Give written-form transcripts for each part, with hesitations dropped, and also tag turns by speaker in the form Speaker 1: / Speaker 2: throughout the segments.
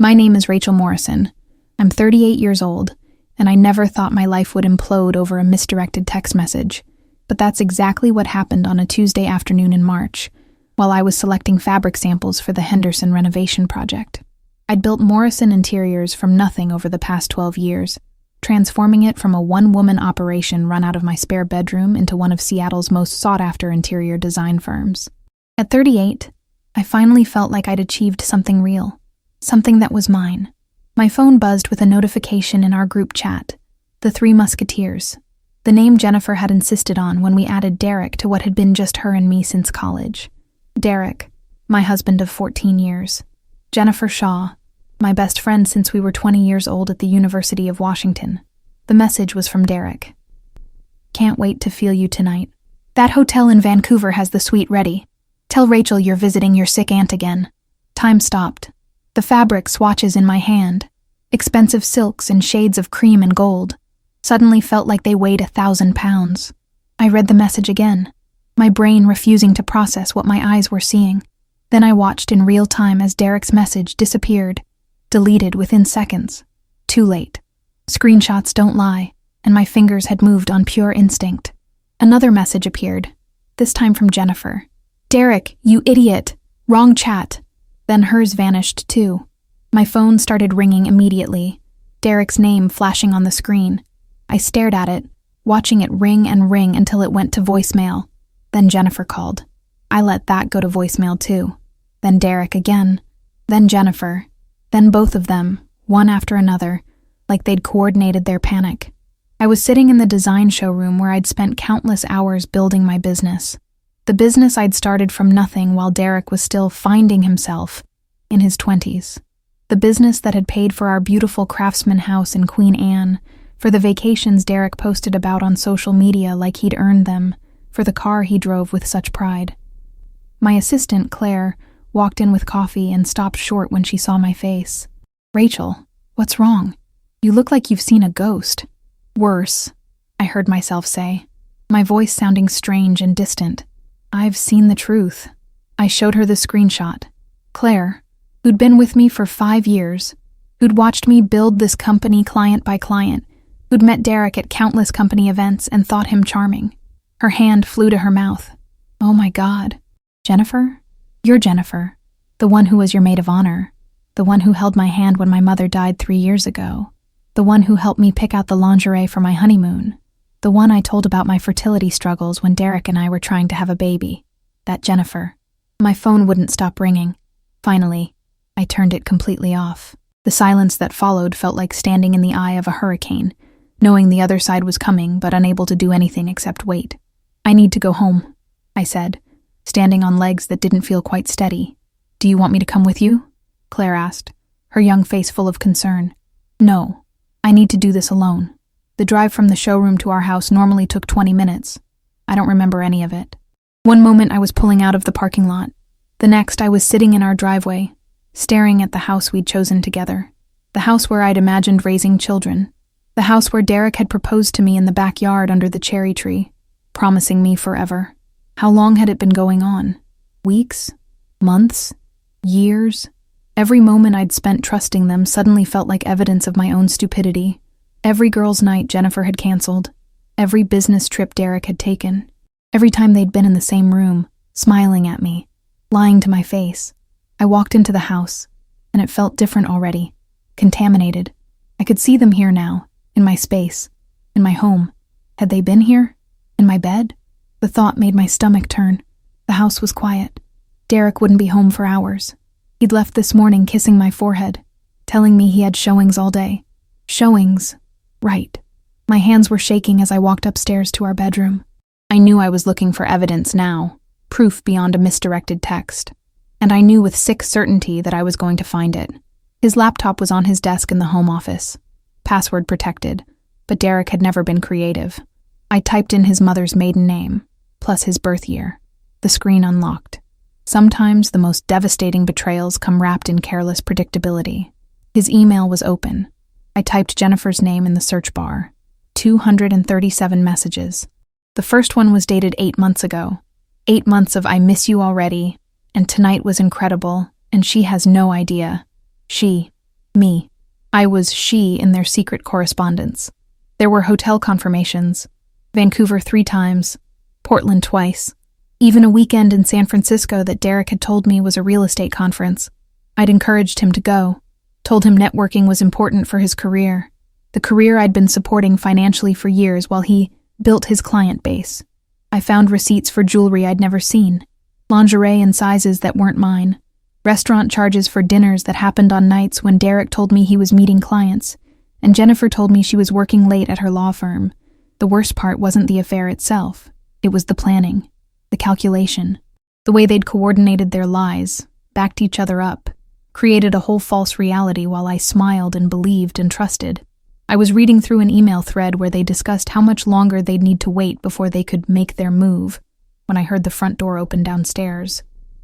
Speaker 1: My name is Rachel Morrison. I'm 38 years old, and I never thought my life would implode over a misdirected text message. But that's exactly what happened on a Tuesday afternoon in March, while I was selecting fabric samples for the Henderson renovation project. I'd built Morrison Interiors from nothing over the past 12 years, transforming it from a one-woman operation run out of my spare bedroom into one of Seattle's most sought-after interior design firms. At 38, I finally felt like I'd achieved something real, something that was mine. My phone buzzed with a notification in our group chat, the Three Musketeers, the name Jennifer had insisted on when we added Derek to what had been just her and me since college. Derek, my husband of 14 years. Jennifer Shaw, my best friend since we were 20 years old at the University of Washington. The message was from Derek. Can't wait to feel you tonight. That hotel in Vancouver has the suite ready. Tell Rachel you're visiting your sick aunt again. Time stopped. The fabric swatches in my hand, expensive silks in shades of cream and gold, suddenly felt like they weighed 1,000 pounds. I read the message again, my brain refusing to process what my eyes were seeing. Then I watched in real time as Derek's message disappeared, deleted within seconds. Too late. Screenshots don't lie, and my fingers had moved on pure instinct. Another message appeared, this time from Jennifer. Derek, you idiot. Wrong chat. Then hers vanished too. My phone started ringing immediately, Derek's name flashing on the screen. I stared at it, watching it ring and ring until it went to voicemail. Then Jennifer called. I let that go to voicemail too. Then Derek again. Then Jennifer. Then both of them, one after another, like they'd coordinated their panic. I was sitting in the design showroom where I'd spent countless hours building my business. The business I'd started from nothing while Derek was still finding himself in his 20s. The business that had paid for our beautiful craftsman house in Queen Anne, for the vacations Derek posted about on social media like he'd earned them, for the car he drove with such pride. My assistant, Claire, walked in with coffee and stopped short when she saw my face. Rachel, what's wrong? You look like you've seen a ghost. Worse, I heard myself say, my voice sounding strange and distant. I've seen the truth. I showed her the screenshot. Claire, who'd been with me for 5 years, who'd watched me build this company client by client, who'd met Derek at countless company events and thought him charming. Her hand flew to her mouth. Oh my God. Jennifer? You're Jennifer, the one who was your maid of honor, the one who held my hand when my mother died 3 years ago, the one who helped me pick out the lingerie for my honeymoon, the one I told about my fertility struggles when Derek and I were trying to have a baby. That Jennifer. My phone wouldn't stop ringing. Finally, I turned it completely off. The silence that followed felt like standing in the eye of a hurricane, knowing the other side was coming but unable to do anything except wait. I need to go home, I said, standing on legs that didn't feel quite steady. Do you want me to come with you? Claire asked, her young face full of concern. No, I need to do this alone. The drive from the showroom to our house normally took 20 minutes. I don't remember any of it. One moment I was pulling out of the parking lot. The next I was sitting in our driveway, staring at the house we'd chosen together. The house where I'd imagined raising children. The house where Derek had proposed to me in the backyard under the cherry tree, promising me forever. How long had it been going on? Weeks? Months? Years? Every moment I'd spent trusting them suddenly felt like evidence of my own stupidity. Every girls' night Jennifer had canceled. Every business trip Derek had taken. Every time they'd been in the same room, smiling at me, lying to my face. I walked into the house, and it felt different already. Contaminated. I could see them here now, in my space, in my home. Had they been here? In my bed? The thought made my stomach turn. The house was quiet. Derek wouldn't be home for hours. He'd left this morning kissing my forehead, telling me he had showings all day. Showings. Right. My hands were shaking as I walked upstairs to our bedroom. I knew I was looking for evidence now, proof beyond a misdirected text. And I knew with sick certainty that I was going to find it. His laptop was on his desk in the home office. Password protected, but Derek had never been creative. I typed in his mother's maiden name, plus his birth year. The screen unlocked. Sometimes the most devastating betrayals come wrapped in careless predictability. His email was open. I typed Jennifer's name in the search bar. 237 messages. The first one was dated 8 months ago. 8 months of I miss you already, and tonight was incredible, and she has no idea. She, Me. I was she in their secret correspondence. There were hotel confirmations. Vancouver 3 times. Portland twice. Even a weekend in San Francisco that Derek had told me was a real estate conference. I'd encouraged him to go. Told him networking was important for his career. The career I'd been supporting financially for years while he built his client base. I found receipts for jewelry I'd never seen. Lingerie in sizes that weren't mine. Restaurant charges for dinners that happened on nights when Derek told me he was meeting clients, and Jennifer told me she was working late at her law firm. The worst part wasn't the affair itself. It was the planning, the calculation, the way they'd coordinated their lies, backed each other up, created a whole false reality while I smiled and believed and trusted. I was reading through an email thread where they discussed how much longer they'd need to wait before they could make their move when I heard the front door open downstairs.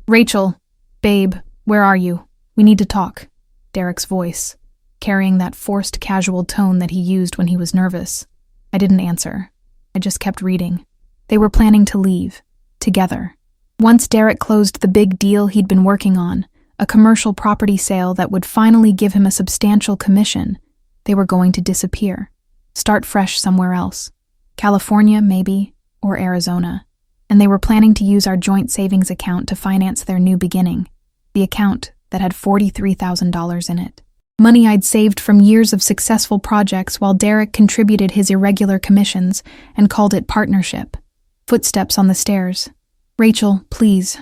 Speaker 1: "Rachel, babe, where are you? We need to talk." Derek's voice, carrying that forced casual tone that he used when he was nervous. I didn't answer. I just kept reading. They were planning to leave, together. Once Derek closed the big deal he'd been working on, a commercial property sale that would finally give him a substantial commission, they were going to disappear. Start fresh somewhere else. California, maybe, or Arizona. And they were planning to use our joint savings account to finance their new beginning. The account that had $43,000 in it. Money I'd saved from years of successful projects while Derek contributed his irregular commissions and called it partnership. Footsteps on the stairs. "Rachel, please.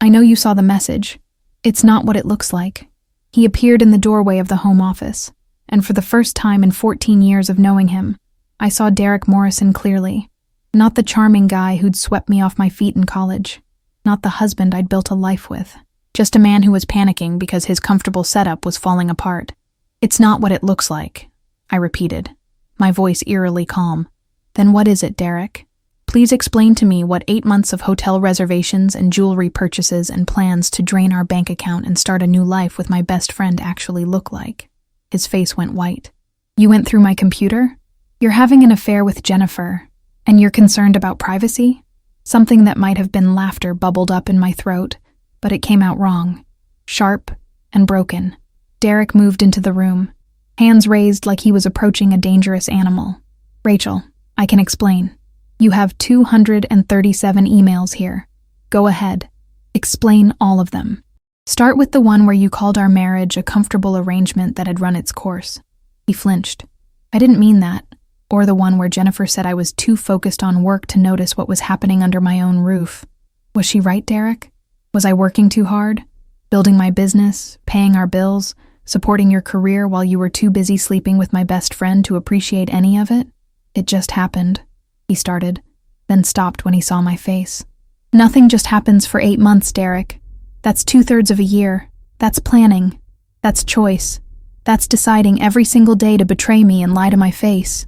Speaker 1: I know you saw the message. It's not what it looks like." He appeared in the doorway of the home office, and for the first time in 14 years of knowing him, I saw Derek Morrison clearly. Not the charming guy who'd swept me off my feet in college. Not the husband I'd built a life with. Just a man who was panicking because his comfortable setup was falling apart. "It's not what it looks like," I repeated, my voice eerily calm. "Then what is it, Derek? Please explain to me what 8 months of hotel reservations and jewelry purchases and plans to drain our bank account and start a new life with my best friend actually look like." His face went white. "You went through my computer? You're having an affair with Jennifer, and you're concerned about privacy?" Something that might have been laughter bubbled up in my throat, but it came out wrong, sharp and broken. Derek moved into the room, hands raised like he was approaching a dangerous animal. "Rachel, I can explain. You have 237 emails here. Go ahead. Explain all of them. Start with the one where you called our marriage a comfortable arrangement that had run its course." He flinched. "I didn't mean that. Or the one where Jennifer said I was too focused on work to notice what was happening under my own roof. Was she right, Derek? Was I working too hard? Building my business, paying our bills, supporting your career while you were too busy sleeping with my best friend to appreciate any of it? It just happened," he started, then stopped when he saw my face. "Nothing just happens for 8 months, Derek. That's 2/3 of a year. That's planning. That's choice. That's deciding every single day to betray me and lie to my face."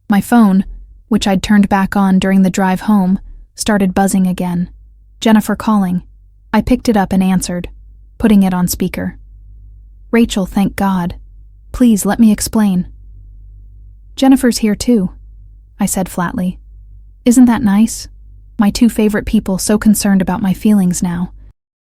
Speaker 1: My phone, which I'd turned back on during the drive home, started buzzing again. Jennifer calling. I picked it up and answered, putting it on speaker. "Rachel, thank God. Please let me explain." "Jennifer's here too," I said flatly. "Isn't that nice? My 2 favorite people so concerned about my feelings now.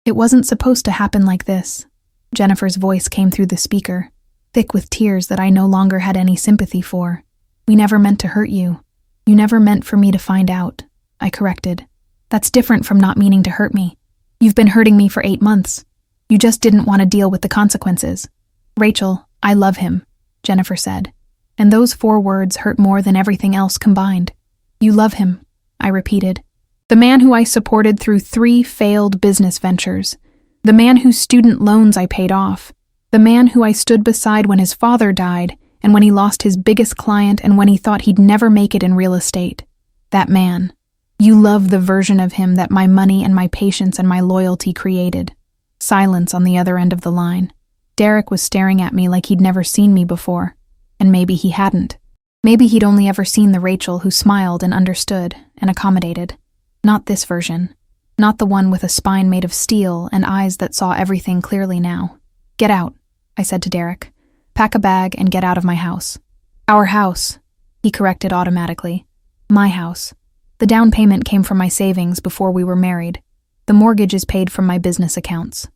Speaker 1: It wasn't supposed to happen like this." Jennifer's voice came through the speaker, thick with tears that I no longer had any sympathy for. "We never meant to hurt you. You never meant for me to find out," I corrected. "That's different from not meaning to hurt me. You've been hurting me for 8 months. You just didn't want to deal with the consequences." "Rachel, I love him," Jennifer said. And those 4 words hurt more than everything else combined. "You love him," I repeated. "The man who I supported through 3 failed business ventures. The man whose student loans I paid off. The man who I stood beside when his father died and when he lost his biggest client and when he thought he'd never make it in real estate. That man. You love the version of him that my money and my patience and my loyalty created." Silence on the other end of the line. Derek was staring at me like he'd never seen me before. And maybe he hadn't. Maybe he'd only ever seen the Rachel who smiled and understood and accommodated. Not this version. Not the one with a spine made of steel and eyes that saw everything clearly now. "Get out," I said to Derek. "Pack a bag and get out of my house." "Our house," he corrected automatically. "My house. The down payment came from my savings before we were married. The mortgage is paid from my business accounts."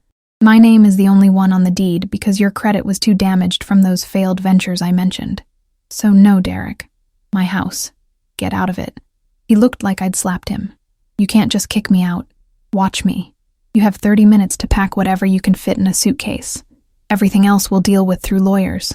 Speaker 1: My name is the only one on the deed because your credit was too damaged from those failed ventures I mentioned. So no, Derek. My house. Get out of it. He looked like I'd slapped him. You can't just kick me out. Watch me. You have 30 minutes to pack whatever you can fit in a suitcase. Everything else we'll deal with through lawyers.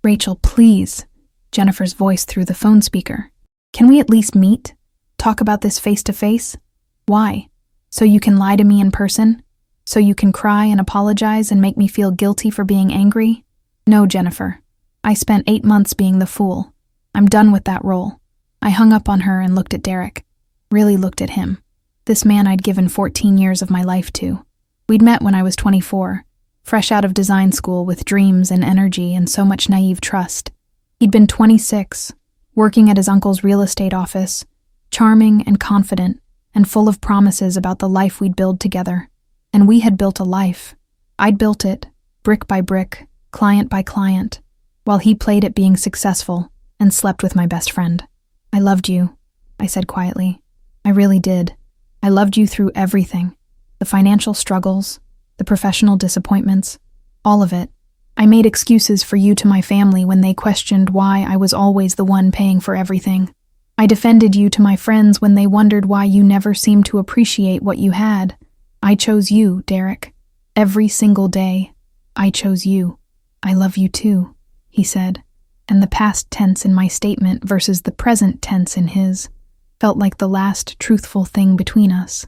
Speaker 1: Rachel, please. Jennifer's voice through the phone speaker. Can we at least meet? Talk about this face to face? Why? So you can lie to me in person? So you can cry and apologize and make me feel guilty for being angry? No, Jennifer. I spent 8 months being the fool. I'm done with that role. I hung up on her and looked at Derek. Really looked at him. This man I'd given 14 years of my life to. We'd met when I was 24, fresh out of design school with dreams and energy and so much naive trust. He'd been 26, working at his uncle's real estate office, charming and confident and full of promises about the life we'd build together. And we had built a life. I'd built it, brick by brick, client by client, while he played at being successful and slept with my best friend. I loved you, I said quietly. I really did. I loved you through everything. The financial struggles, the professional disappointments, all of it. I made excuses for you to my family when they questioned why I was always the one paying for everything. I defended you to my friends when they wondered why you never seemed to appreciate what you had. I chose you, Derek. Every single day, I chose you. I love you too, he said, and the past tense in my statement versus the present tense in his felt like the last truthful thing between us.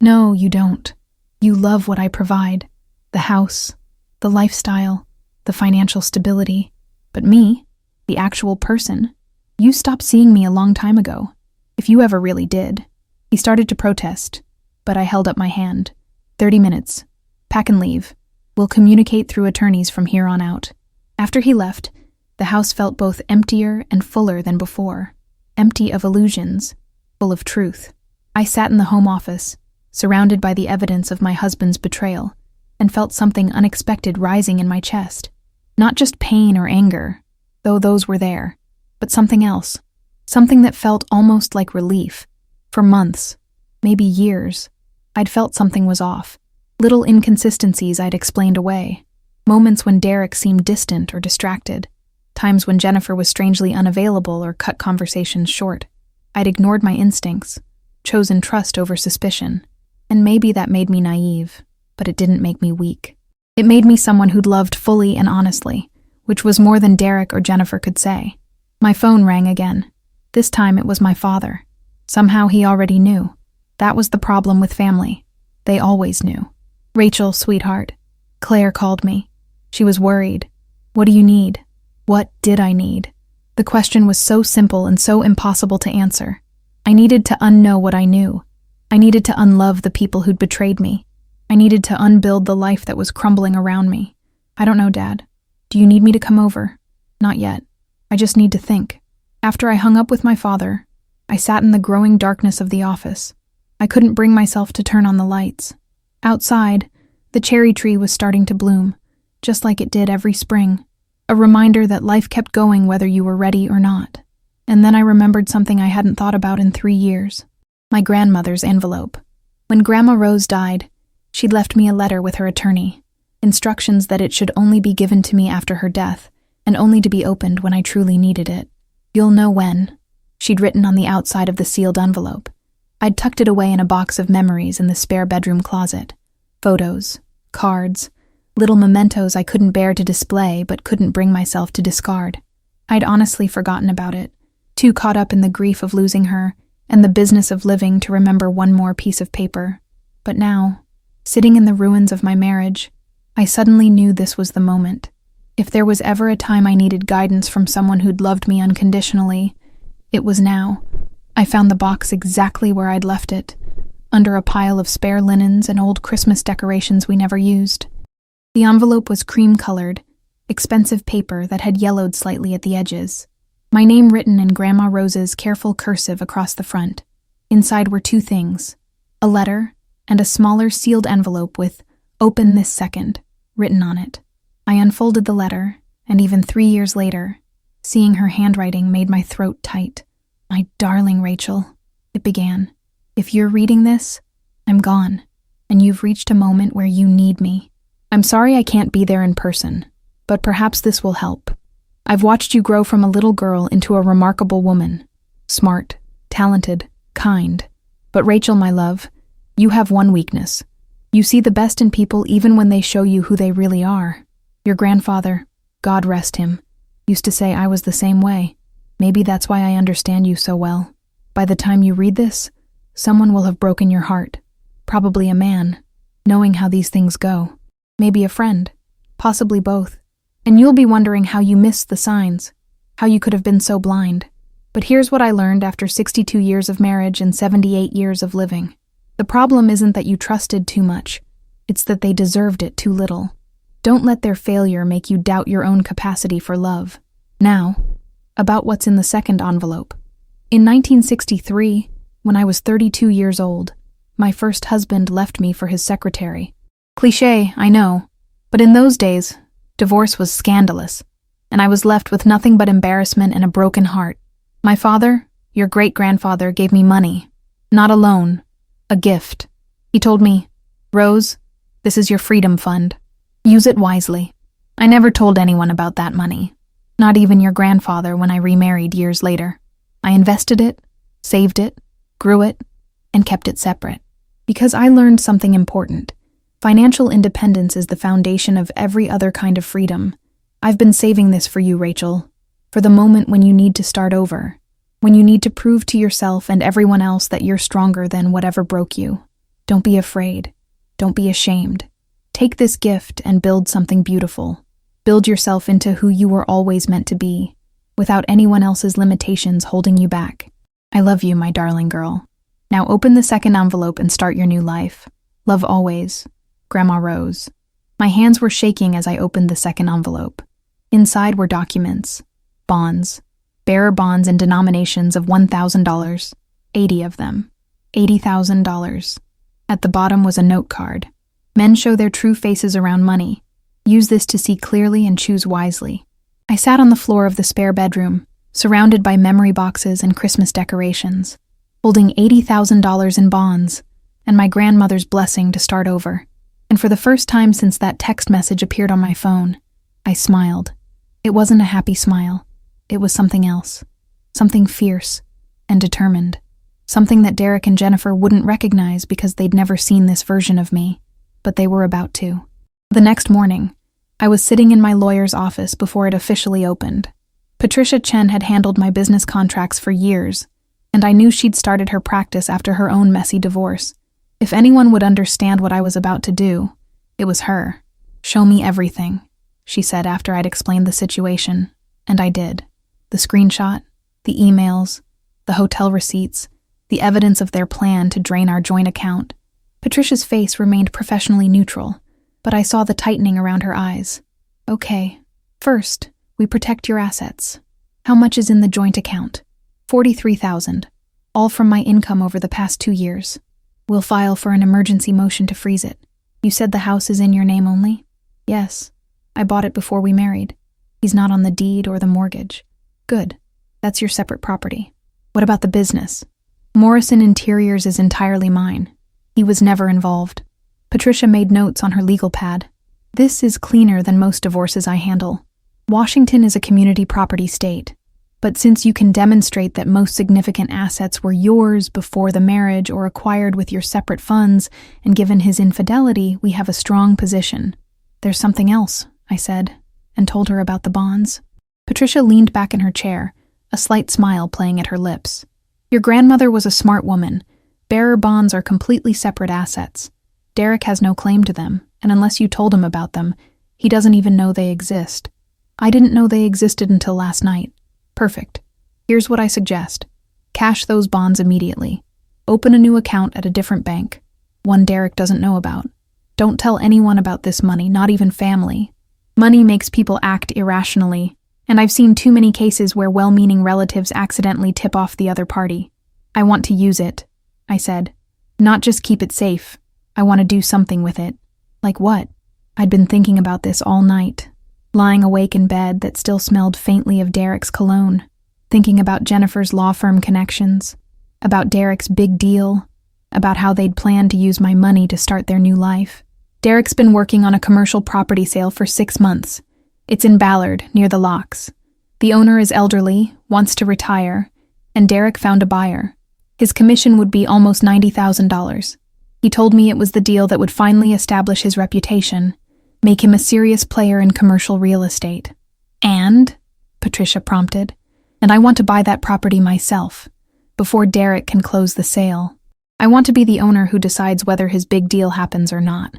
Speaker 1: No, you don't. You love what I provide. The house, the lifestyle, the financial stability. But me, the actual person, you stopped seeing me a long time ago. If you ever really did. He started to protest, but I held up my hand. 30 minutes. Pack and leave. We'll communicate through attorneys from here on out. After he left, the house felt both emptier and fuller than before. Empty of illusions, full of truth. I sat in the home office, surrounded by the evidence of my husband's betrayal, and felt something unexpected rising in my chest. Not just pain or anger, though those were there, but something else. Something that felt almost like relief. For months, maybe years, I'd felt something was off. Little inconsistencies I'd explained away. Moments when Derek seemed distant or distracted. Times when Jennifer was strangely unavailable or cut conversations short. I'd ignored my instincts, chosen trust over suspicion. And maybe that made me naive, but it didn't make me weak. It made me someone who'd loved fully and honestly, which was more than Derek or Jennifer could say. My phone rang again. This time it was my father. Somehow he already knew. That was the problem with family. They always knew. Rachel, sweetheart. Claire called me. She was worried. What do you need? What did I need? The question was so simple and so impossible to answer. I needed to unknow what I knew. I needed to unlove the people who'd betrayed me. I needed to unbuild the life that was crumbling around me. I don't know, Dad. Do you need me to come over? Not yet. I just need to think. After I hung up with my father, I sat in the growing darkness of the office. I couldn't bring myself to turn on the lights. Outside, the cherry tree was starting to bloom, just like it did every spring. A reminder that life kept going whether you were ready or not. And then I remembered something I hadn't thought about in 3 years. My grandmother's envelope. When Grandma Rose died, she'd left me a letter with her attorney, instructions that it should only be given to me after her death, and only to be opened when I truly needed it. You'll know when, she'd written on the outside of the sealed envelope. I'd tucked it away in a box of memories in the spare bedroom closet. Photos, cards, little mementos I couldn't bear to display but couldn't bring myself to discard. I'd honestly forgotten about it, too caught up in the grief of losing her and the business of living to remember one more piece of paper. But now, sitting in the ruins of my marriage, I suddenly knew this was the moment. If there was ever a time I needed guidance from someone who'd loved me unconditionally, it was now. I found the box exactly where I'd left it, under a pile of spare linens and old Christmas decorations we never used. The envelope was cream-colored, expensive paper that had yellowed slightly at the edges. My name written in Grandma Rose's careful cursive across the front. Inside were 2 things, a letter and a smaller sealed envelope with "Open this second" written on it. I unfolded the letter, and even 3 years later, seeing her handwriting made my throat tight. "My darling Rachel," it began, "if you're reading this, I'm gone, and you've reached a moment where you need me. I'm sorry I can't be there in person, but perhaps this will help. I've watched you grow from a little girl into a remarkable woman. Smart, talented, kind. But Rachel, my love, you have one weakness. You see the best in people even when they show you who they really are. Your grandfather, God rest him, used to say I was the same way. Maybe that's why I understand you so well. By the time you read this, someone will have broken your heart. Probably a man, knowing how these things go. Maybe a friend, possibly both. And you'll be wondering how you missed the signs, how you could have been so blind. But here's what I learned after 62 years of marriage and 78 years of living. The problem isn't that you trusted too much. It's that they deserved it too little. Don't let their failure make you doubt your own capacity for love. Now, about what's in the second envelope. In 1963, when I was 32 years old, my first husband left me for his secretary. Cliché, I know, but in those days, divorce was scandalous, and I was left with nothing but embarrassment and a broken heart. My father, your great-grandfather, gave me money. Not a loan, a gift. He told me, Rose, this is your freedom fund. Use it wisely. I never told anyone about that money, not even your grandfather when I remarried years later. I invested it, saved it, grew it, and kept it separate. Because I learned something important. Financial independence is the foundation of every other kind of freedom. I've been saving this for you, Rachel, for the moment when you need to start over, when you need to prove to yourself and everyone else that you're stronger than whatever broke you. Don't be afraid. Don't be ashamed. Take this gift and build something beautiful. Build yourself into who you were always meant to be, without anyone else's limitations holding you back. I love you, my darling girl. Now open the second envelope and start your new life. Love always. Grandma Rose. My hands were shaking as I opened the second envelope. Inside were documents, bonds, bearer bonds in denominations of $1,000, 80 of them, $80,000. At the bottom was a note card. Men show their true faces around money. Use this to see clearly and choose wisely. I sat on the floor of the spare bedroom, surrounded by memory boxes and Christmas decorations, holding $80,000 in bonds and my grandmother's blessing to start over. And for the first time since that text message appeared on my phone, I smiled. It wasn't a happy smile. It was something else. Something fierce and determined. Something that Derek and Jennifer wouldn't recognize because they'd never seen this version of me, but they were about to. The next morning, I was sitting in my lawyer's office before it officially opened. Patricia Chen had handled my business contracts for years, and I knew she'd started her practice after her own messy divorce. If anyone would understand what I was about to do, it was her. Show me everything, she said after I'd explained the situation, and I did. The screenshot, the emails, the hotel receipts, the evidence of their plan to drain our joint account. Patricia's face remained professionally neutral, but I saw the tightening around her eyes. Okay, first, we protect your assets. How much is in the joint account? $43,000, all from my income over the past 2 years. We'll file for an emergency motion to freeze it. You said the house is in your name only? Yes. I bought it before we married. He's not on the deed or the mortgage. Good. That's your separate property. What about the business? Morrison Interiors is entirely mine. He was never involved. Patricia made notes on her legal pad. This is cleaner than most divorces I handle. Washington is a community property state. But since you can demonstrate that most significant assets were yours before the marriage or acquired with your separate funds, and given his infidelity, we have a strong position. There's something else, I said, and told her about the bonds. Patricia leaned back in her chair, a slight smile playing at her lips. Your grandmother was a smart woman. Bearer bonds are completely separate assets. Derek has no claim to them, and unless you told him about them, he doesn't even know they exist. I didn't know they existed until last night. Perfect. Here's what I suggest. Cash those bonds immediately. Open a new account at a different bank, one Derek doesn't know about. Don't tell anyone about this money, not even family. Money makes people act irrationally, and I've seen too many cases where well-meaning relatives accidentally tip off the other party. I want to use it, I said. Not just keep it safe. I want to do something with it. Like what? I'd been thinking about this all night, lying awake in bed that still smelled faintly of Derek's cologne, thinking about Jennifer's law firm connections, about Derek's big deal, about how they'd planned to use my money to start their new life. Derek's been working on a commercial property sale for 6 months. It's in Ballard, near the locks. The owner is elderly, wants to retire, and Derek found a buyer. His commission would be almost $90,000. He told me it was the deal that would finally establish his reputation, make him a serious player in commercial real estate. And, Patricia prompted, and I want to buy that property myself, before Derek can close the sale. I want to be the owner who decides whether his big deal happens or not.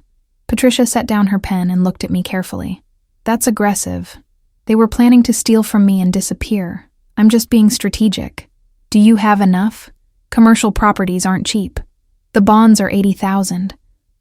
Speaker 1: Patricia set down her pen and looked at me carefully. That's aggressive. They were planning to steal from me and disappear. I'm just being strategic. Do you have enough? Commercial properties aren't cheap. The bonds are $80,000.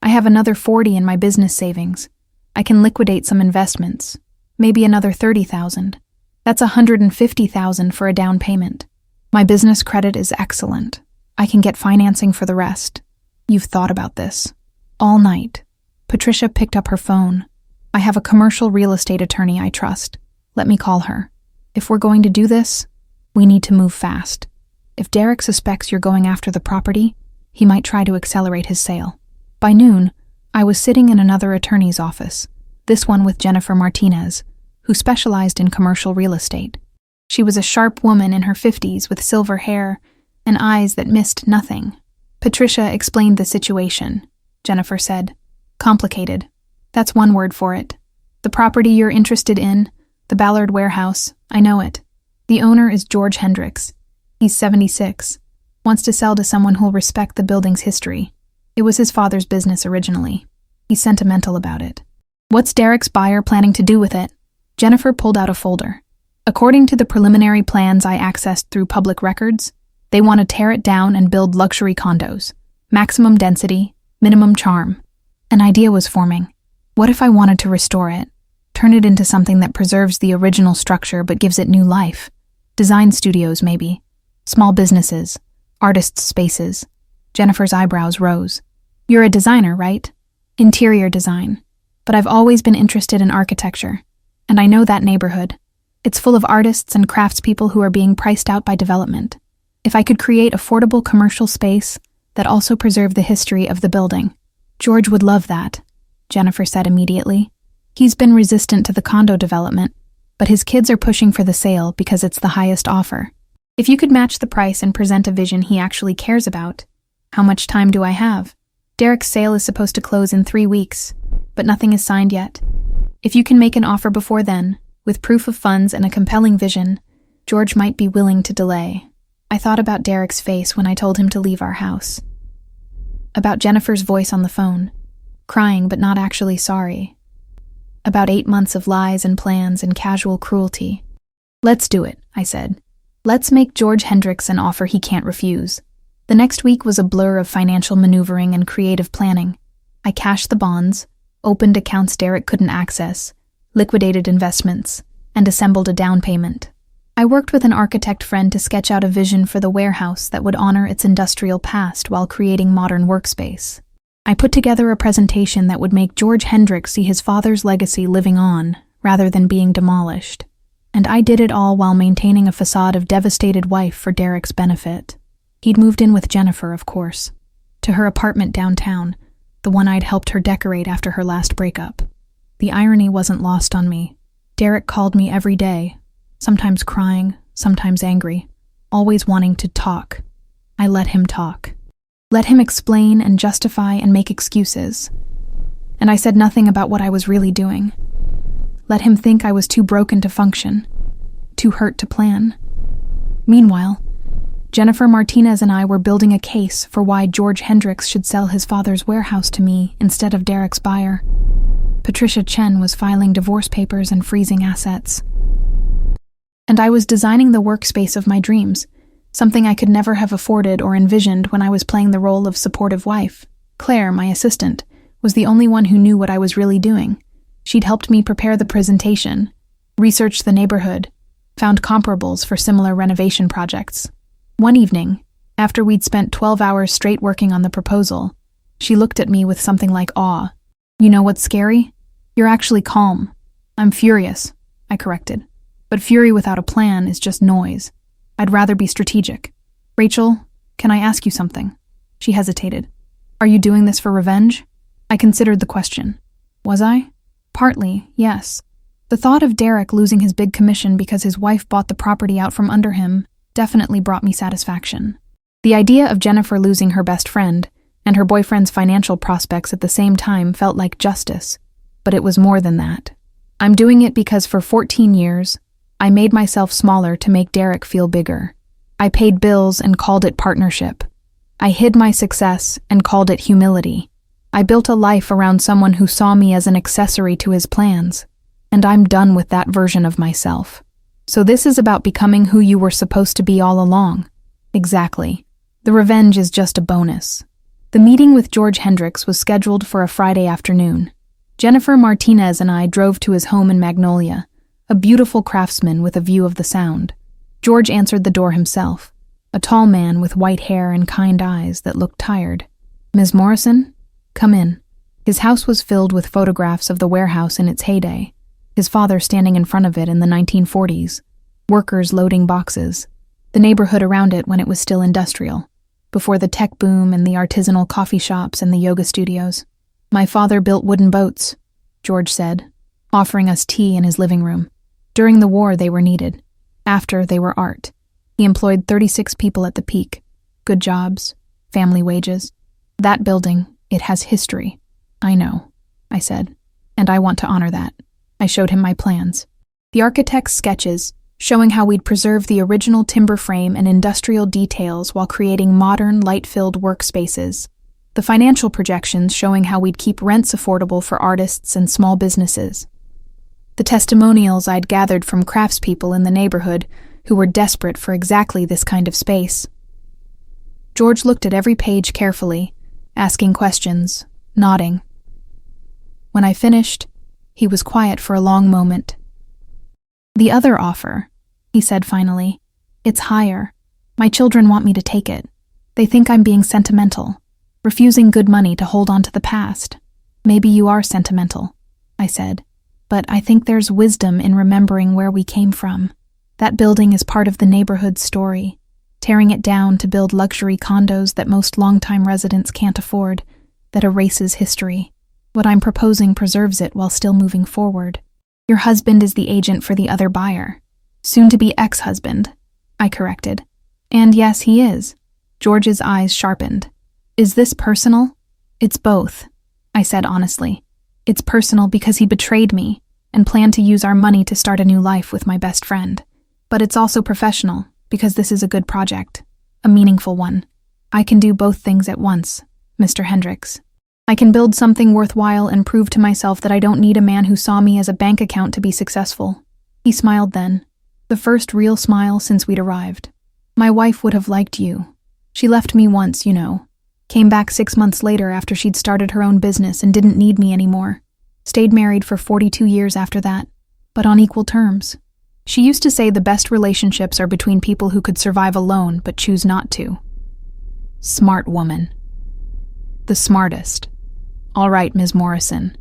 Speaker 1: I have another $40,000 in my business savings. I can liquidate some investments. Maybe another $30,000. That's $150,000 for a down payment. My business credit is excellent. I can get financing for the rest. You've thought about this. All night. Patricia picked up her phone. I have a commercial real estate attorney I trust. Let me call her. If we're going to do this, we need to move fast. If Derek suspects you're going after the property, he might try to accelerate his sale. By noon, I was sitting in another attorney's office, this one with Jennifer Martinez, who specialized in commercial real estate. She was a sharp woman in her 50s with silver hair and eyes that missed nothing. Patricia explained the situation. Jennifer said, "Complicated. That's one word for it. The property you're interested in, the Ballard warehouse, I know it. The owner is George Hendricks. He's 76. Wants to sell to someone who'll respect the building's history. It was his father's business originally. He's sentimental about it. What's Derek's buyer planning to do with it?" Jennifer pulled out a folder. According to the preliminary plans I accessed through public records, they want to tear it down and build luxury condos. Maximum density, minimum charm. An idea was forming. What if I wanted to restore it? Turn it into something that preserves the original structure but gives it new life? Design studios, maybe. Small businesses. Artists' spaces. Jennifer's eyebrows rose. You're a designer, right? Interior design. But I've always been interested in architecture. And I know that neighborhood. It's full of artists and craftspeople who are being priced out by development. If I could create affordable commercial space that also preserved the history of the building. George would love that, Jennifer said immediately. He's been resistant to the condo development, but his kids are pushing for the sale because it's the highest offer. If you could match the price and present a vision he actually cares about. How much time do I have? Derek's sale is supposed to close in 3 weeks, but nothing is signed yet. If you can make an offer before then, with proof of funds and a compelling vision, George might be willing to delay. I thought about Derek's face when I told him to leave our house. About Jennifer's voice on the phone, crying but not actually sorry. About 8 months of lies and plans and casual cruelty. Let's do it, I said. Let's make George Hendricks an offer he can't refuse. The next week was a blur of financial maneuvering and creative planning. I cashed the bonds, opened accounts Derek couldn't access, liquidated investments, and assembled a down payment. I worked with an architect friend to sketch out a vision for the warehouse that would honor its industrial past while creating modern workspace. I put together a presentation that would make George Hendricks see his father's legacy living on, rather than being demolished. And I did it all while maintaining a facade of devastated wife for Derek's benefit. He'd moved in with Jennifer, of course, to her apartment downtown, the one I'd helped her decorate after her last breakup. The irony wasn't lost on me. Derek called me every day, sometimes crying, sometimes angry, always wanting to talk. I let him talk. Let him explain and justify and make excuses. And I said nothing about what I was really doing. Let him think I was too broken to function, too hurt to plan. Meanwhile, Jennifer Martinez and I were building a case for why George Hendricks should sell his father's warehouse to me instead of Derek's buyer. Patricia Chen was filing divorce papers and freezing assets. And I was designing the workspace of my dreams, something I could never have afforded or envisioned when I was playing the role of supportive wife. Claire, my assistant, was the only one who knew what I was really doing. She'd helped me prepare the presentation, researched the neighborhood, found comparables for similar renovation projects. One evening, after we'd spent 12 hours straight working on the proposal, she looked at me with something like awe. "You know what's scary? You're actually calm." "I'm furious," I corrected. "But fury without a plan is just noise. I'd rather be strategic." "Rachel, can I ask you something?" She hesitated. "Are you doing this for revenge?" I considered the question. Was I? Partly, yes. The thought of Derek losing his big commission because his wife bought the property out from under him definitely brought me satisfaction. The idea of Jennifer losing her best friend and her boyfriend's financial prospects at the same time felt like justice, but it was more than that. I'm doing it because for 14 years, I made myself smaller to make Derek feel bigger. I paid bills and called it partnership. I hid my success and called it humility. I built a life around someone who saw me as an accessory to his plans, and I'm done with that version of myself. So this is about becoming who you were supposed to be all along. Exactly. The revenge is just a bonus. The meeting with George Hendricks was scheduled for a Friday afternoon. Jennifer Martinez and I drove to his home in Magnolia, a beautiful craftsman with a view of the Sound. George answered the door himself, a tall man with white hair and kind eyes that looked tired. "Ms. Morrison? Come in." His house was filled with photographs of the warehouse in its heyday, his father standing in front of it in the 1940s, workers loading boxes, the neighborhood around it when it was still industrial, before the tech boom and the artisanal coffee shops and the yoga studios. "My father built wooden boats," George said, offering us tea in his living room. During the war they were needed. After, they were art. He employed 36 people at the peak. Good jobs, family wages. That building, it has history. "I know," I said, "and I want to honor that." I showed him my plans. The architect's sketches, showing how we'd preserve the original timber frame and industrial details while creating modern, light-filled workspaces. The financial projections showing how we'd keep rents affordable for artists and small businesses. The testimonials I'd gathered from craftspeople in the neighborhood who were desperate for exactly this kind of space. George looked at every page carefully, asking questions, nodding. When I finished, he was quiet for a long moment. "The other offer," he said finally, "it's higher. My children want me to take it. They think I'm being sentimental, refusing good money to hold on to the past." "Maybe you are sentimental," I said, "but I think there's wisdom in remembering where we came from. That building is part of the neighborhood's story. Tearing it down to build luxury condos that most longtime residents can't afford, that erases history. What I'm proposing preserves it while still moving forward. Your husband is the agent for the other buyer. Soon-to-be ex-husband," I corrected. "And yes, he is." George's eyes sharpened. "Is this personal?" "It's both," I said honestly. "It's personal because he betrayed me and planned to use our money to start a new life with my best friend. But it's also professional because this is a good project, a meaningful one. I can do both things at once, Mr. Hendricks. I can build something worthwhile and prove to myself that I don't need a man who saw me as a bank account to be successful." He smiled then, the first real smile since we'd arrived. "My wife would have liked you. She left me once, you know. Came back 6 months later after she'd started her own business and didn't need me anymore. Stayed married for 42 years after that, but on equal terms. She used to say the best relationships are between people who could survive alone but choose not to." Smart woman. The smartest. "All right, Ms. Morrison.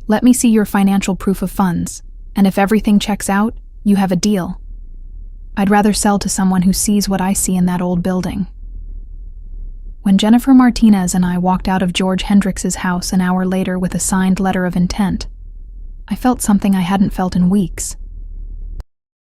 Speaker 1: Let me see your financial proof of funds, and if everything checks out, you have a deal. I'd rather sell to someone who sees what I see in that old building." When Jennifer Martinez and I walked out of George Hendricks's house an hour later with a signed letter of intent, I felt something I hadn't felt in weeks.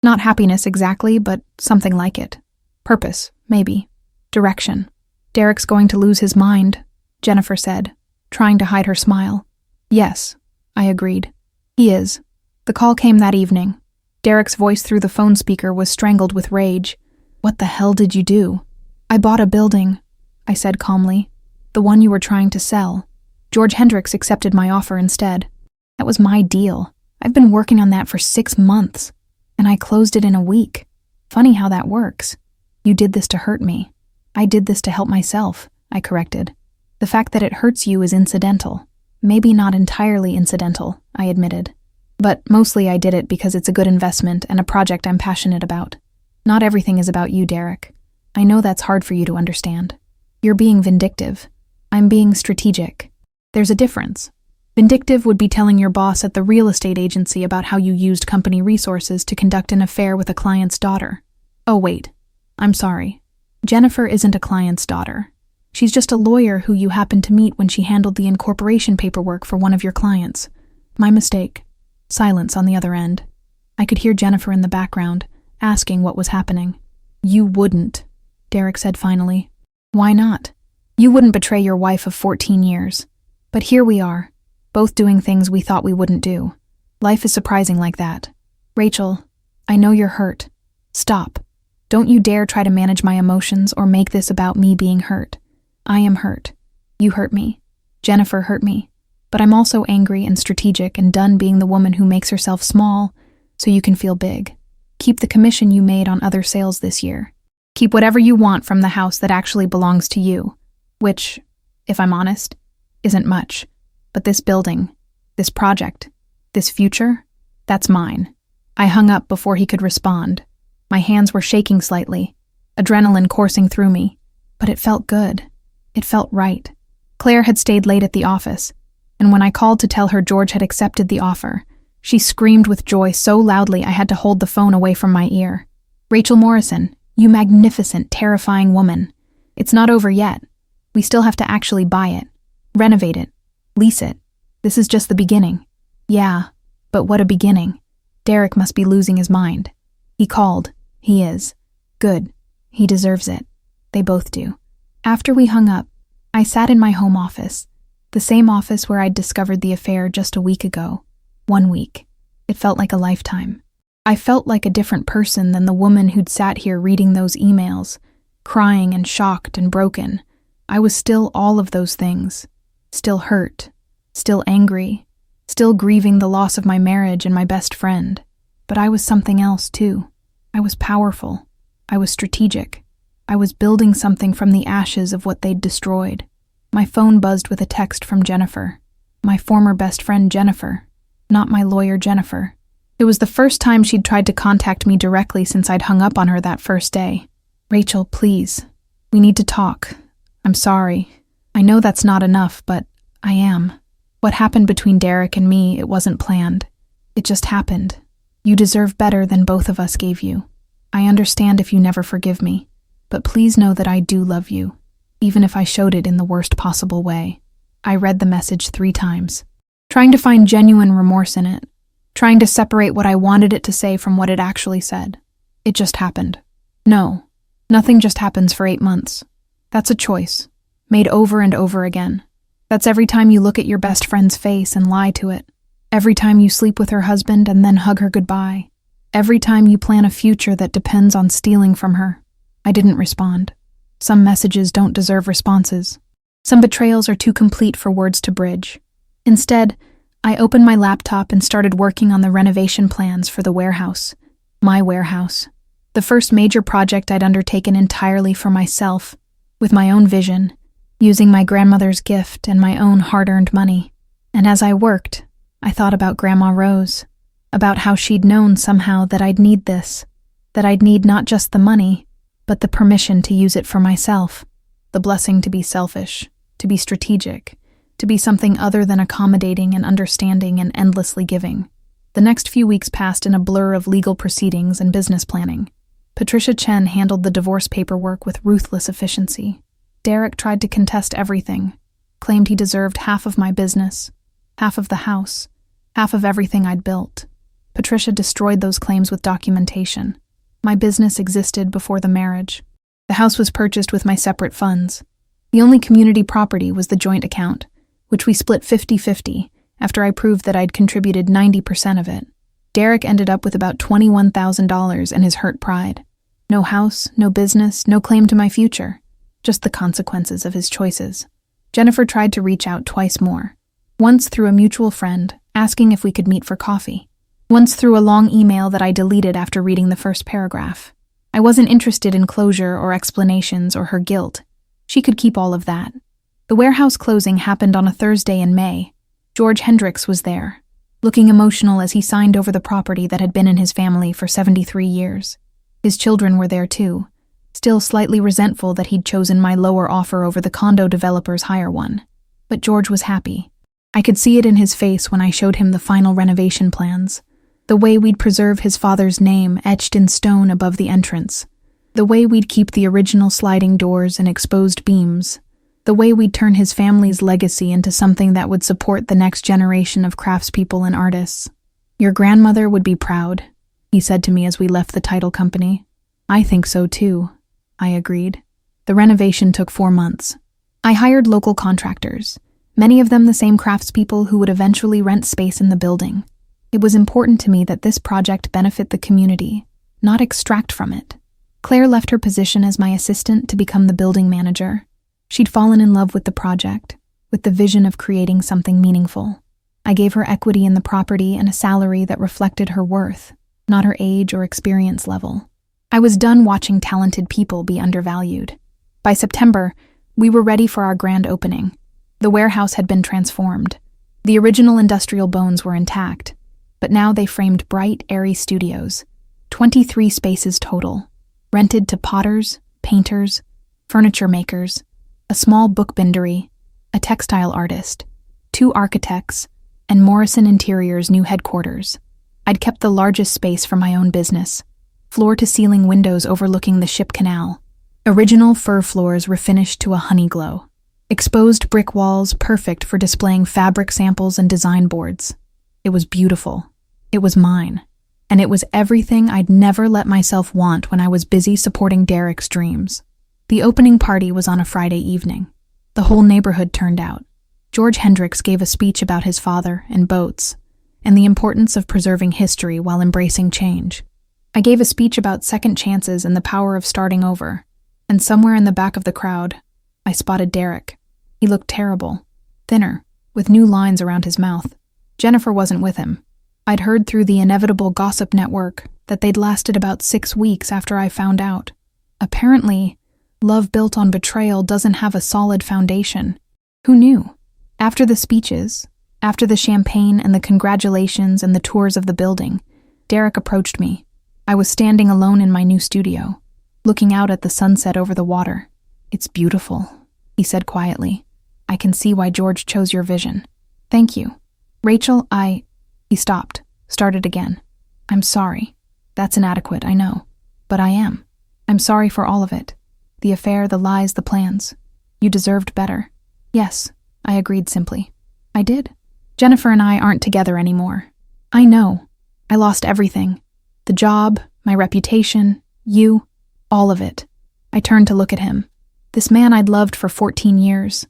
Speaker 1: Not happiness exactly, but something like it. Purpose, maybe. Direction. "Derek's going to lose his mind," Jennifer said, trying to hide her smile. "Yes," I agreed. "He is." The call came that evening. Derek's voice through the phone speaker was strangled with rage. "What the hell did you do?" "I bought a building," I said calmly. "The one you were trying to sell. George Hendricks accepted my offer instead. That was my deal. I've been working on that for 6 months, and I closed it in a week. Funny how that works. You did this to hurt me. I did this to help myself," I corrected. "The fact that it hurts you is incidental. Maybe not entirely incidental," I admitted. "But mostly I did it because it's a good investment and a project I'm passionate about. Not everything is about you, Derek. I know that's hard for you to understand. You're being vindictive. I'm being strategic. There's a difference. Vindictive would be telling your boss at the real estate agency about how you used company resources to conduct an affair with a client's daughter. Oh, wait. I'm sorry. Jennifer isn't a client's daughter. She's just a lawyer who you happened to meet when she handled the incorporation paperwork for one of your clients. My mistake." Silence on the other end. I could hear Jennifer in the background, asking what was happening. "You wouldn't," Derek said finally. "Why not? You wouldn't betray your wife of 14 years. But here we are, both doing things we thought we wouldn't do. Life is surprising like that. Rachel, I know you're hurt. Stop. Don't you dare try to manage my emotions or make this about me being hurt. I am hurt. You hurt me. Jennifer hurt me. But I'm also angry and strategic and done being the woman who makes herself small so you can feel big. Keep the commission you made on other sales this year. Keep whatever you want from the house that actually belongs to you, which, if I'm honest, isn't much. But this building, this project, this future, that's mine." I hung up before he could respond. My hands were shaking slightly, adrenaline coursing through me, but it felt good. It felt right. Claire had stayed late at the office, and when I called to tell her George had accepted the offer, she screamed with joy so loudly I had to hold the phone away from my ear. "Rachel Morrison, you magnificent, terrifying woman. It's not over yet. We still have to actually buy it, renovate it, lease it. This is just the beginning." Yeah, but what a beginning. Derek must be losing his mind. He called. He is. Good. He deserves it. They both do. After we hung up, I sat in my home office, the same office where I'd discovered the affair just a week ago. 1 week. It felt like a lifetime. I felt like a different person than the woman who'd sat here reading those emails, crying and shocked and broken. I was still all of those things. Still hurt. Still angry. Still grieving the loss of my marriage and my best friend. But I was something else, too. I was powerful. I was strategic. I was building something from the ashes of what they'd destroyed. My phone buzzed with a text from Jennifer. My former best friend, Jennifer. Not my lawyer, Jennifer. It was the first time she'd tried to contact me directly since I'd hung up on her that first day. "Rachel, please. We need to talk. I'm sorry. I know that's not enough, but I am. What happened between Derek and me, it wasn't planned. It just happened. You deserve better than both of us gave you. I understand if you never forgive me, but please know that I do love you, even if I showed it in the worst possible way." I read the message 3 times, trying to find genuine remorse in it, trying to separate what I wanted it to say from what it actually said. It just happened. No, nothing just happens for 8 months. That's a choice, made over and over again. That's every time you look at your best friend's face and lie to it. Every time you sleep with her husband and then hug her goodbye. Every time you plan a future that depends on stealing from her. I didn't respond. Some messages don't deserve responses. Some betrayals are too complete for words to bridge. Instead, I opened my laptop and started working on the renovation plans for the warehouse. My warehouse. The first major project I'd undertaken entirely for myself, with my own vision, using my grandmother's gift and my own hard-earned money. And as I worked, I thought about Grandma Rose, about how she'd known somehow that I'd need this, that I'd need not just the money, but the permission to use it for myself, the blessing to be selfish, to be strategic, to be something other than accommodating and understanding and endlessly giving. The next few weeks passed in a blur of legal proceedings and business planning. Patricia Chen handled the divorce paperwork with ruthless efficiency. Derek tried to contest everything, claimed he deserved half of my business, half of the house, half of everything I'd built. Patricia destroyed those claims with documentation. My business existed before the marriage. The house was purchased with my separate funds. The only community property was the joint account, which we split 50-50 after I proved that I'd contributed 90% of it. Derek ended up with about $21,000 in his hurt pride. No house, no business, no claim to my future. Just the consequences of his choices. Jennifer tried to reach out twice more. Once through a mutual friend, asking if we could meet for coffee. Once through a long email that I deleted after reading the first paragraph. I wasn't interested in closure or explanations or her guilt. She could keep all of that. The warehouse closing happened on a Thursday in May. George Hendricks was there, looking emotional as he signed over the property that had been in his family for 73 years. His children were there too, still slightly resentful that he'd chosen my lower offer over the condo developer's higher one. But George was happy. I could see it in his face when I showed him the final renovation plans. The way we'd preserve his father's name etched in stone above the entrance. The way we'd keep the original sliding doors and exposed beams. The way we'd turn his family's legacy into something that would support the next generation of craftspeople and artists. "Your grandmother would be proud," he said to me as we left the title company. "I think so too," I agreed. The renovation took 4 months. I hired local contractors, many of them the same craftspeople who would eventually rent space in the building. It was important to me that this project benefit the community, not extract from it. Claire left her position as my assistant to become the building manager. She'd fallen in love with the project, with the vision of creating something meaningful. I gave her equity in the property and a salary that reflected her worth, not her age or experience level. I was done watching talented people be undervalued. By September, we were ready for our grand opening. The warehouse had been transformed. The original industrial bones were intact, but now they framed bright, airy studios, 23 spaces total, rented to potters, painters, furniture makers, a small bookbindery, a textile artist, 2 architects, and Morrison Interior's new headquarters. I'd kept the largest space for my own business, floor-to-ceiling windows overlooking the ship canal. Original fir floors refinished to a honey glow. Exposed brick walls perfect for displaying fabric samples and design boards. It was beautiful. It was mine. And it was everything I'd never let myself want when I was busy supporting Derek's dreams. The opening party was on a Friday evening. The whole neighborhood turned out. George Hendricks gave a speech about his father and boats, and the importance of preserving history while embracing change. I gave a speech about second chances and the power of starting over, and somewhere in the back of the crowd, I spotted Derek. He looked terrible, thinner, with new lines around his mouth. Jennifer wasn't with him. I'd heard through the inevitable gossip network that they'd lasted about 6 weeks after I found out. Apparently, love built on betrayal doesn't have a solid foundation. Who knew? After the speeches, after the champagne and the congratulations and the tours of the building, Derek approached me. I was standing alone in my new studio, looking out at the sunset over the water. "It's beautiful," he said quietly. "I can see why George chose your vision." "Thank you. Rachel, He stopped, started again. "I'm sorry. That's inadequate, I know. But I am. I'm sorry for all of it. The affair, the lies, the plans. You deserved better." "Yes," I agreed simply. "I did. Jennifer and I aren't together anymore. I know. I lost everything. The job, my reputation, you, all of it." I turned to look at him. This man I'd loved for 14 years.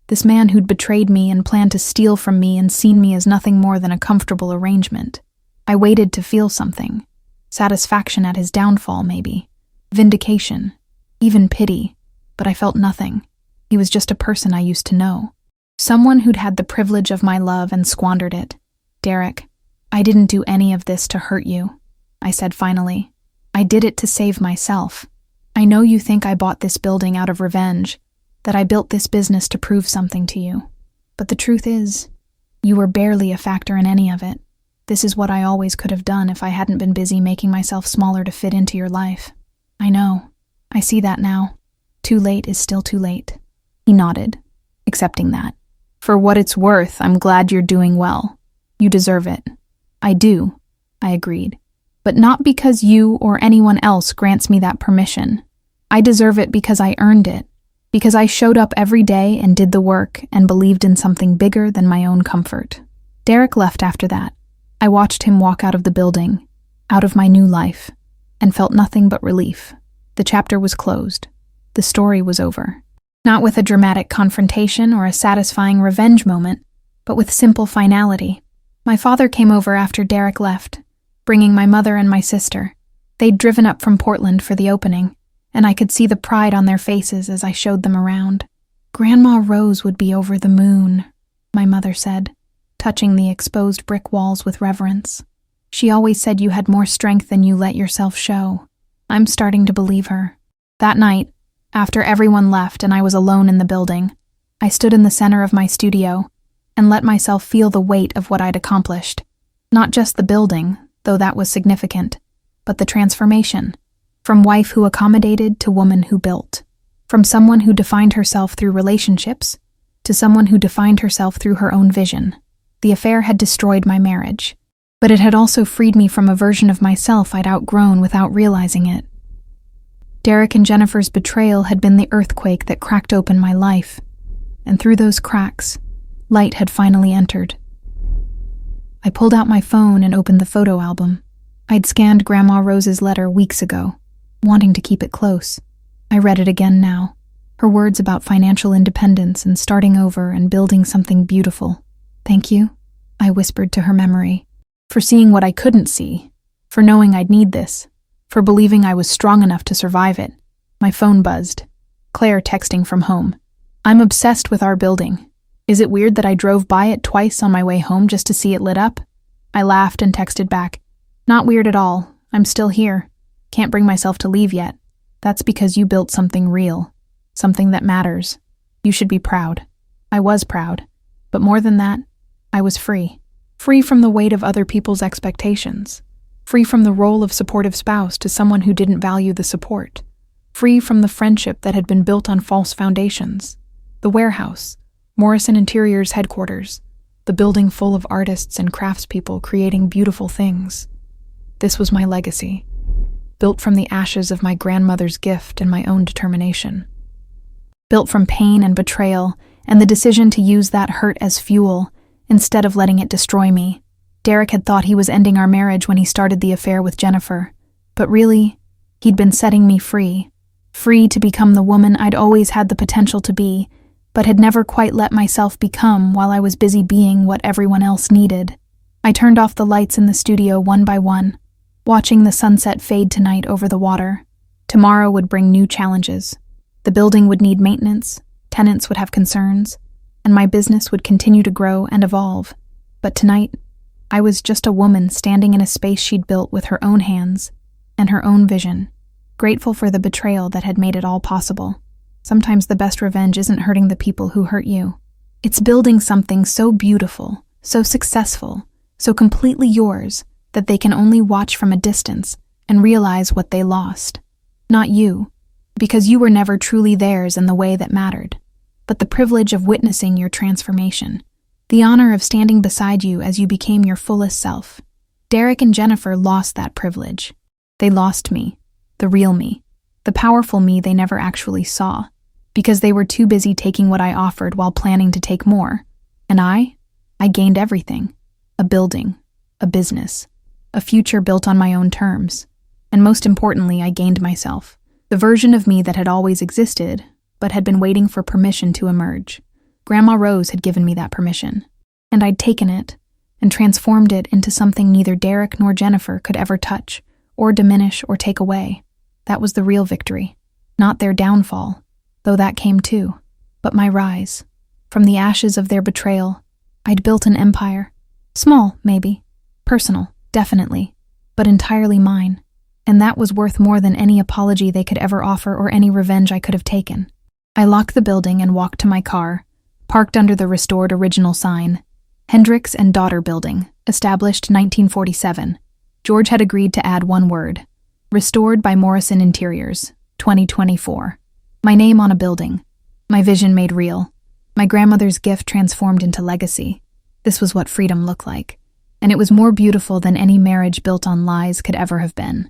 Speaker 1: This man who'd betrayed me and planned to steal from me and seen me as nothing more than a comfortable arrangement. I waited to feel something. Satisfaction at his downfall, maybe. Vindication. Even pity. But I felt nothing. He was just a person I used to know. Someone who'd had the privilege of my love and squandered it. "Derek, I didn't do any of this to hurt you," I said finally. "I did it to save myself. I know you think I bought this building out of revenge, that I built this business to prove something to you. But the truth is, you were barely a factor in any of it. This is what I always could have done if I hadn't been busy making myself smaller to fit into your life. I know. I see that now. Too late is still too late." He nodded, accepting that. "For what it's worth, I'm glad you're doing well. You deserve it." "I do," I agreed. "But not because you or anyone else grants me that permission. I deserve it because I earned it. Because I showed up every day and did the work and believed in something bigger than my own comfort." Derek left after that. I watched him walk out of the building, out of my new life, and felt nothing but relief. The chapter was closed. The story was over. Not with a dramatic confrontation or a satisfying revenge moment, but with simple finality. My father came over after Derek left, bringing my mother and my sister. They'd driven up from Portland for the opening, and I could see the pride on their faces as I showed them around. "Grandma Rose would be over the moon," my mother said, touching the exposed brick walls with reverence. "She always said you had more strength than you let yourself show." I'm starting to believe her. That night, after everyone left and I was alone in the building, I stood in the center of my studio and let myself feel the weight of what I'd accomplished. Not just the building, though that was significant, but the transformation. From wife who accommodated to woman who built. From someone who defined herself through relationships to someone who defined herself through her own vision. The affair had destroyed my marriage, but it had also freed me from a version of myself I'd outgrown without realizing it. Derek and Jennifer's betrayal had been the earthquake that cracked open my life. and through those cracks, light had finally entered. I pulled out my phone and opened the photo album. I'd scanned Grandma Rose's letter weeks ago, wanting to keep it close. I read it again now, her words about financial independence and starting over and building something beautiful. "Thank you," I whispered to her memory, "for seeing what I couldn't see, for knowing I'd need this, for believing I was strong enough to survive it." My phone buzzed. Claire texting from home. "I'm obsessed with our building. Is it weird that I drove by it twice on my way home just to see it lit up?" I laughed and texted back. "Not weird at all. I'm still here. Can't bring myself to leave yet. That's because you built something real, something that matters. You should be proud." I was proud. But more than that, I was free. Free from the weight of other people's expectations. Free from the role of supportive spouse to someone who didn't value the support. Free from the friendship that had been built on false foundations. The warehouse, Morrison Interiors headquarters, the building full of artists and craftspeople creating beautiful things. This was my legacy, built from the ashes of my grandmother's gift and my own determination. Built from pain and betrayal and the decision to use that hurt as fuel instead of letting it destroy me. Derek had thought he was ending our marriage when he started the affair with Jennifer, but really, he'd been setting me free. Free to become the woman I'd always had the potential to be, but had never quite let myself become while I was busy being what everyone else needed. I turned off the lights in the studio one by one, watching the sunset fade tonight over the water. Tomorrow would bring new challenges. The building would need maintenance, tenants would have concerns, and my business would continue to grow and evolve. But tonight, I was just a woman standing in a space she'd built with her own hands and her own vision, grateful for the betrayal that had made it all possible. Sometimes the best revenge isn't hurting the people who hurt you. It's building something so beautiful, so successful, so completely yours that they can only watch from a distance and realize what they lost. Not you, because you were never truly theirs in the way that mattered, but the privilege of witnessing your transformation. The honor of standing beside you as you became your fullest self. Derek and Jennifer lost that privilege. They lost me, the real me, the powerful me they never actually saw, because they were too busy taking what I offered while planning to take more. And I gained everything. A building, a business, a future built on my own terms. And most importantly, I gained myself, the version of me that had always existed, but had been waiting for permission to emerge. Grandma Rose had given me that permission, and I'd taken it and transformed it into something neither Derek nor Jennifer could ever touch, or diminish or take away. That was the real victory, not their downfall, though that came too, but my rise. From the ashes of their betrayal, I'd built an empire. Small, maybe. Personal, definitely, but entirely mine. And that was worth more than any apology they could ever offer or any revenge I could have taken. I locked the building and walked to my car, parked under the restored original sign, Hendricks and Daughter Building, established 1947. George had agreed to add one word, restored by Morrison Interiors, 2024. My name on a building, my vision made real, my grandmother's gift transformed into legacy. This was what freedom looked like, and it was more beautiful than any marriage built on lies could ever have been.